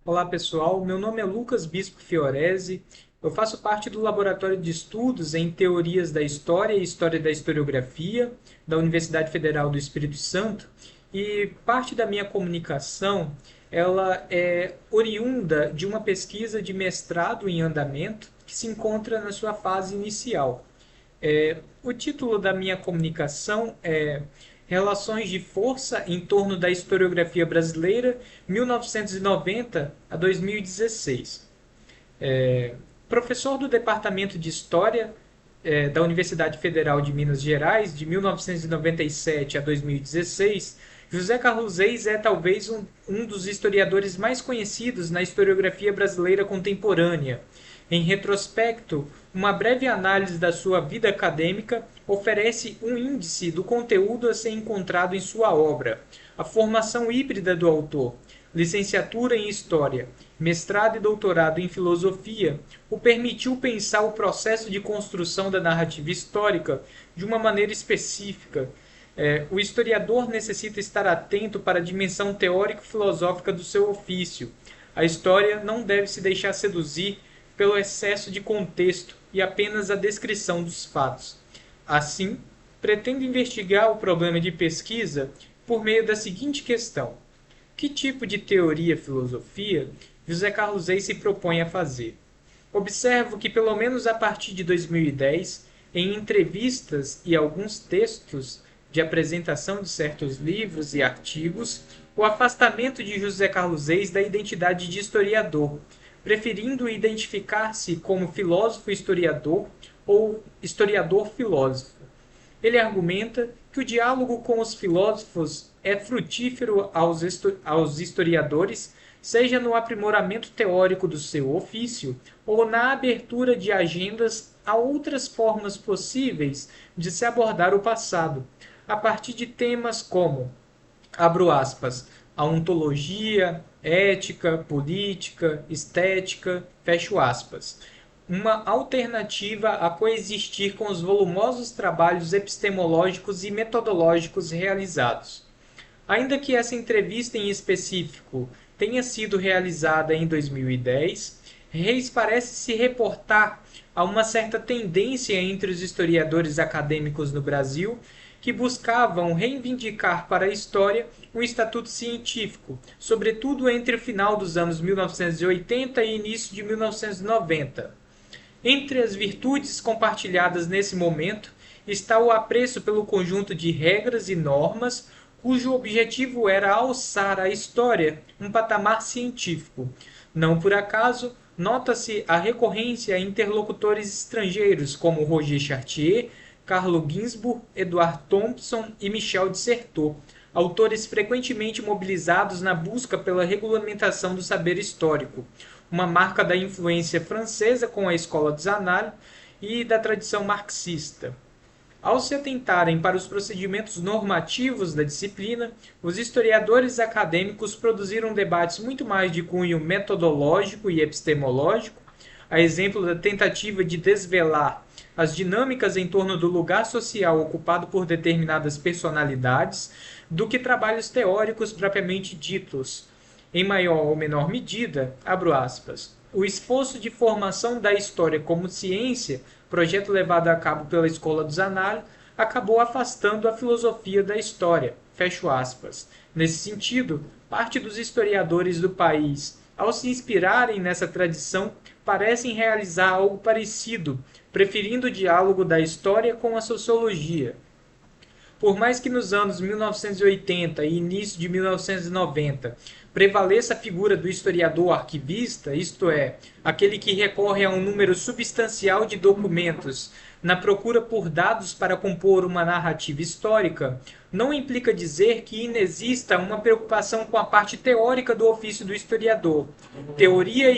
Olá pessoal, meu nome é Lucas Bispo Fiorese, eu faço parte do Laboratório de Estudos em Teorias da História e História da Historiografia da Universidade Federal do Espírito Santo e parte da minha comunicação ela é oriunda de uma pesquisa de mestrado em andamento que se encontra na sua fase inicial. O título da minha comunicação é Relações de Força em torno da Historiografia Brasileira 1990 a 2016. Professor do Departamento de História da Universidade Federal de Minas Gerais, de 1997 a 2016, José Carlos Reis é talvez um dos historiadores mais conhecidos na historiografia brasileira contemporânea. Em retrospecto, uma breve análise da sua vida acadêmica oferece um índice do conteúdo a ser encontrado em sua obra. A formação híbrida do autor, licenciatura em História, mestrado e doutorado em Filosofia, o permitiu pensar o processo de construção da narrativa histórica de uma maneira específica. O historiador necessita estar atento para a dimensão teórico-filosófica do seu ofício. A história não deve se deixar seduzir pelo excesso de contexto e apenas a descrição dos fatos. Assim, pretendo investigar o problema de pesquisa por meio da seguinte questão: que tipo de teoria-filosofia José Carlos Reis se propõe a fazer? Observo que, pelo menos a partir de 2010, em entrevistas e alguns textos de apresentação de certos livros e artigos, o afastamento de José Carlos Reis da identidade de historiador, preferindo identificar-se como filósofo-historiador ou historiador-filósofo. Ele argumenta que o diálogo com os filósofos é frutífero aos historiadores, seja no aprimoramento teórico do seu ofício ou na abertura de agendas a outras formas possíveis de se abordar o passado, a partir de temas como, abro aspas, a ontologia, ética, política, estética, fecho aspas, uma alternativa a coexistir com os volumosos trabalhos epistemológicos e metodológicos realizados. Ainda que essa entrevista em específico tenha sido realizada em 2010, Reis parece se reportar a uma certa tendência entre os historiadores acadêmicos no Brasil que buscavam reivindicar para a história um estatuto científico, sobretudo entre o final dos anos 1980 e início de 1990. Entre as virtudes compartilhadas nesse momento está o apreço pelo conjunto de regras e normas cujo objetivo era alçar a história um patamar científico. Não por acaso, nota-se a recorrência a interlocutores estrangeiros como Roger Chartier, Carlo Ginzburg, Edward Thompson e Michel Dissertot, autores frequentemente mobilizados na busca pela regulamentação do saber histórico, uma marca da influência francesa com a escola de Zanardi e da tradição marxista. Ao se atentarem para os procedimentos normativos da disciplina, os historiadores acadêmicos produziram debates muito mais de cunho metodológico e epistemológico, a exemplo da tentativa de desvelar as dinâmicas em torno do lugar social ocupado por determinadas personalidades, do que trabalhos teóricos propriamente ditos. Em maior ou menor medida, abro aspas, o esforço de formação da história como ciência, projeto levado a cabo pela Escola dos Análises, acabou afastando a filosofia da história. Fecho aspas. Nesse sentido, parte dos historiadores do país, ao se inspirarem nessa tradição, parecem realizar algo parecido, preferindo o diálogo da história com a sociologia. Por mais que nos anos 1980 e início de 1990 prevaleça a figura do historiador arquivista, isto é, aquele que recorre a um número substancial de documentos na procura por dados para compor uma narrativa histórica, não implica dizer que inexista uma preocupação com a parte teórica do ofício do historiador. Teoria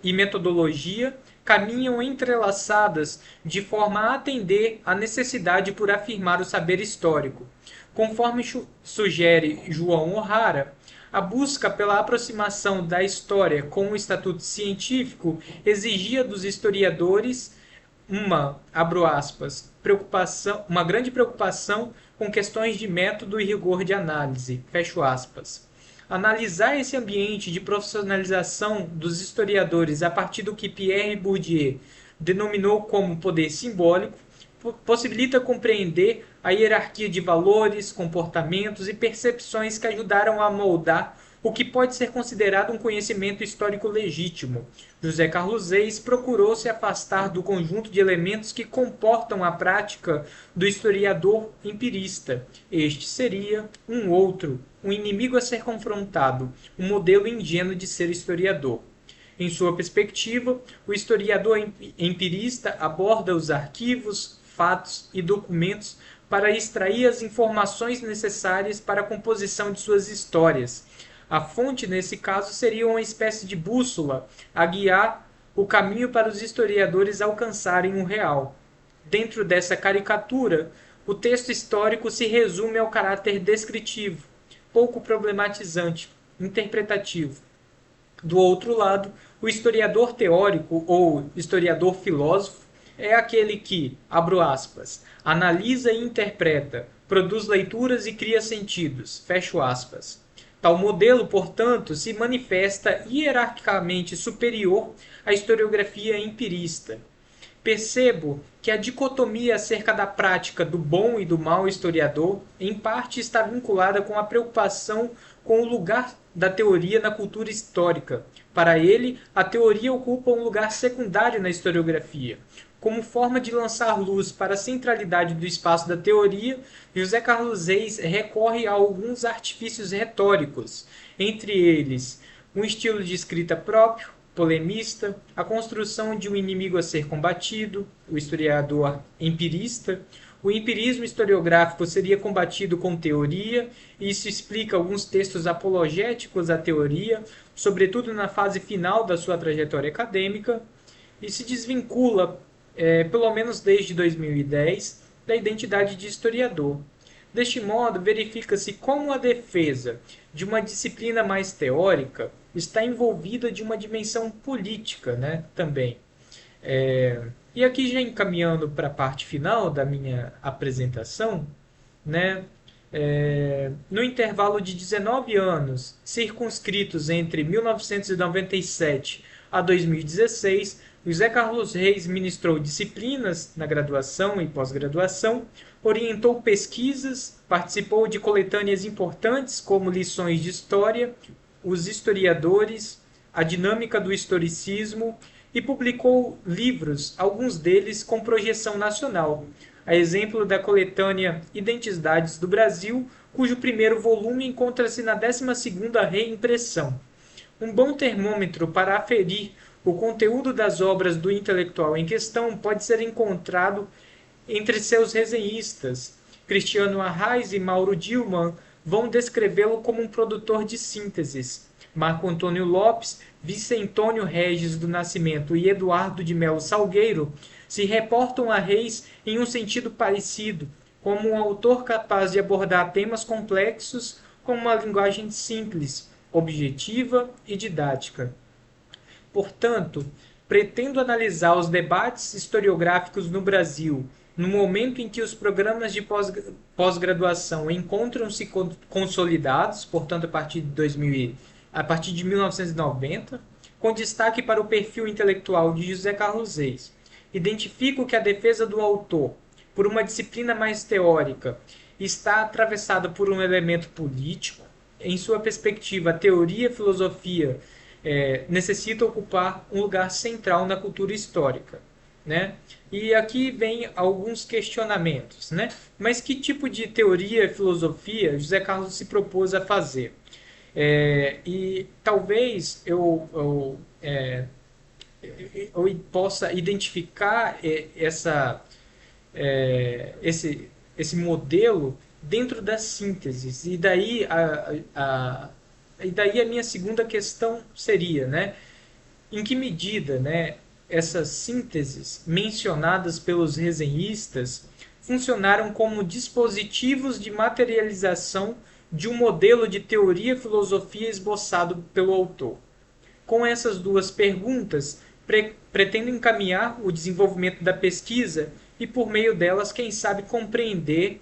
e metodologia caminham entrelaçadas de forma a atender à necessidade por afirmar o saber histórico. Conforme sugere João O'Hara, a busca pela aproximação da história com o estatuto científico exigia dos historiadores abro aspas, uma grande preocupação com questões de método e rigor de análise, fecho aspas. analisar esse ambiente de profissionalização dos historiadores a partir do que Pierre Bourdieu denominou como poder simbólico, possibilita compreender a hierarquia de valores, comportamentos e percepções que ajudaram a moldar o que pode ser considerado um conhecimento histórico legítimo. José Carlos Reis procurou se afastar do conjunto de elementos que comportam a prática do historiador empirista. Este seria um outro, um inimigo a ser confrontado, um modelo ingênuo de ser historiador. Em sua perspectiva, o historiador empirista aborda os arquivos, fatos e documentos para extrair as informações necessárias para a composição de suas histórias. A fonte, nesse caso, seria uma espécie de bússola a guiar o caminho para os historiadores alcançarem o real. Dentro dessa caricatura, o texto histórico se resume ao caráter descritivo, pouco problematizante, interpretativo. Do outro lado, o historiador teórico ou historiador filósofo é aquele que, abro aspas, analisa e interpreta, produz leituras e cria sentidos, fecho aspas. Tal modelo, portanto, se manifesta hierarquicamente superior à historiografia empirista. Percebo que a dicotomia acerca da prática do bom e do mau historiador, em parte, está vinculada com a preocupação com o lugar da teoria na cultura histórica. Para ele, a teoria ocupa um lugar secundário na historiografia. Como forma de lançar luz para a centralidade do espaço da teoria, José Carlos Reis recorre a alguns artifícios retóricos, entre eles um estilo de escrita próprio, polemista, a construção de um inimigo a ser combatido, o historiador empirista. O empirismo historiográfico seria combatido com teoria, e isso explica alguns textos apologéticos à teoria, sobretudo na fase final da sua trajetória acadêmica, e se desvincula, pelo menos desde 2010, da identidade de historiador. Deste modo, verifica-se como a defesa de uma disciplina mais teórica está envolvida de uma dimensão política, né, também. E aqui já encaminhando para a parte final da minha apresentação, né, no intervalo de 19 anos, circunscritos entre 1997 a 2016, José Carlos Reis ministrou disciplinas na graduação e pós-graduação, orientou pesquisas, participou de coletâneas importantes como Lições de História, Os Historiadores, A Dinâmica do Historicismo, e publicou livros, alguns deles com projeção nacional, a exemplo da coletânea Identidades do Brasil, cujo primeiro volume encontra-se na 12ª reimpressão. Um bom termômetro para aferir o conteúdo das obras do intelectual em questão pode ser encontrado entre seus resenhistas. Cristiano Arraes e Mauro Dillmann vão descrevê-lo como um produtor de sínteses. Marco Antônio Lopes, Vicentônio Regis do Nascimento e Eduardo de Melo Salgueiro se reportam a Reis em um sentido parecido, como um autor capaz de abordar temas complexos com uma linguagem simples, objetiva e didática. Portanto, pretendo analisar os debates historiográficos no Brasil no momento em que os programas de pós-graduação encontram-se consolidados, portanto, a partir de 1990, com destaque para o perfil intelectual de José Carlos Reis. Identifico que a defesa do autor, por uma disciplina mais teórica, está atravessada por um elemento político. Em sua perspectiva, a teoria e a filosofia necessitam ocupar um lugar central na cultura histórica, né? E aqui vem alguns questionamentos, né? Mas que tipo de teoria e filosofia José Carlos se propôs a fazer? E talvez eu possa identificar esse modelo dentro das sínteses. E daí a minha segunda questão seria, né, em que medida, né, essas sínteses mencionadas pelos resenhistas funcionaram como dispositivos de materialização de um modelo de teoria e filosofia esboçado pelo autor. Com essas duas perguntas, pretendo encaminhar o desenvolvimento da pesquisa e, por meio delas, quem sabe, compreender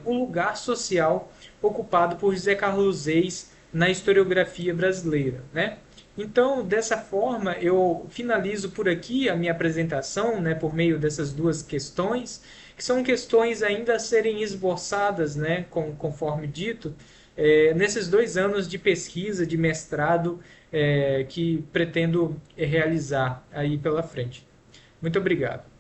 o lugar social ocupado por José Carlos Reis na historiografia brasileira, né? Então, dessa forma, eu finalizo por aqui a minha apresentação, né, por meio dessas duas questões, que são questões ainda a serem esboçadas, né, conforme dito, nesses 2 anos de pesquisa, de mestrado, que pretendo realizar aí pela frente. Muito obrigado.